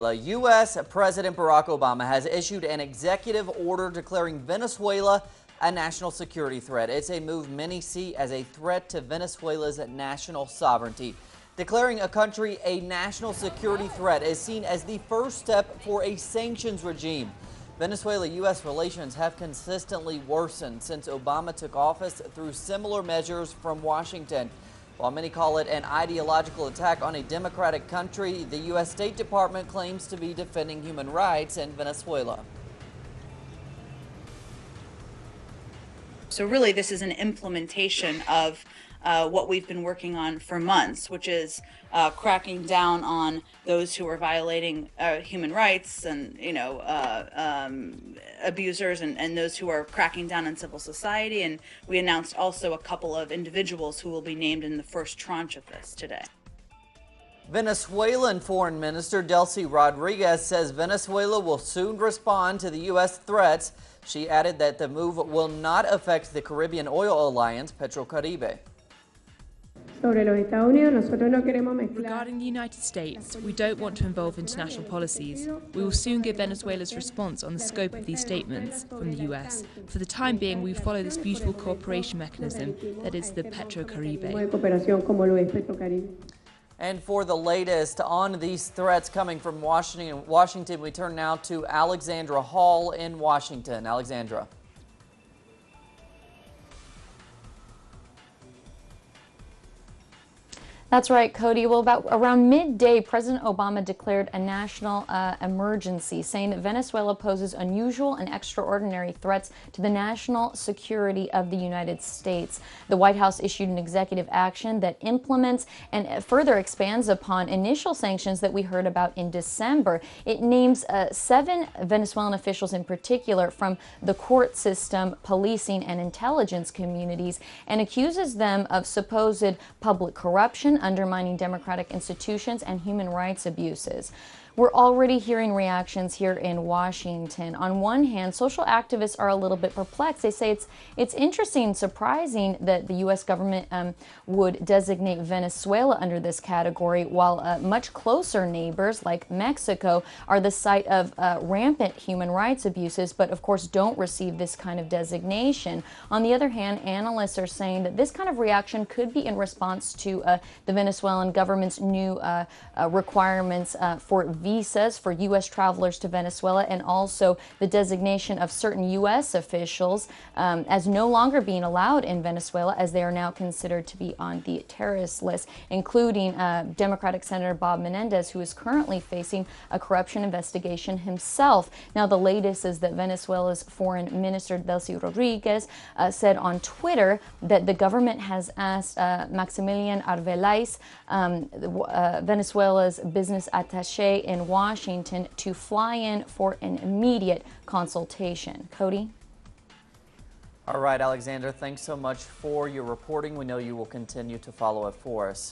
U.S. President Barack Obama has issued an executive order declaring Venezuela a national security threat. It's a move many see as a threat to Venezuela's national sovereignty. Declaring a country a national security threat is seen as the first step for a sanctions regime. Venezuela-U.S. relations have consistently worsened since Obama took office through similar measures from Washington. While many call it an ideological attack on a democratic country, the U.S. State Department claims to be defending human rights in Venezuela. So really, this is an implementation of what we've been working on for months, which is cracking down on those who are violating human rights and, abusers and those who are cracking down on civil society. And we announced also a couple of individuals who will be named in the first tranche of this today. Venezuelan Foreign Minister Delcy Rodriguez says Venezuela will soon respond to the U.S. threats. She added that the move will not affect the Caribbean oil alliance, PetroCaribe. Regarding the United States, we don't want to involve international policies. We will soon give Venezuela's response on the scope of these statements from the US. For the time being, we follow this beautiful cooperation mechanism that is the PetroCaribe. And for the latest on these threats coming from Washington, we turn now to Alexandra Hall in Washington. Alexandra. That's right, Cody. Well, around midday, President Obama declared a national emergency, saying that Venezuela poses unusual and extraordinary threats to the national security of the United States. The White House issued an executive action that implements and further expands upon initial sanctions that we heard about in December. It names 7 Venezuelan officials in particular from the court system, policing, and intelligence communities, and accuses them of supposed public corruption, undermining democratic institutions, and human rights abuses. We're already hearing reactions here in Washington. On one hand, social activists are a little bit perplexed. They say it's interesting and surprising that the U.S. government would designate Venezuela under this category, while much closer neighbors like Mexico are the site of rampant human rights abuses, but of course don't receive this kind of designation. On the other hand, analysts are saying that this kind of reaction could be in response to the Venezuelan government's new requirements for visas for U.S. travelers to Venezuela, and also the designation of certain U.S. officials as no longer being allowed in Venezuela, as they are now considered to be on the terrorist list, including Democratic Senator Bob Menendez, who is currently facing a corruption investigation himself. Now, the latest is that Venezuela's Foreign Minister Delcy Rodriguez said on Twitter that the government has asked Maximilian Arbeláez, Venezuela's business attaché in Washington, to fly in for an immediate consultation. Cody? All right, Alexandra, thanks so much for your reporting. We know you will continue to follow it for us.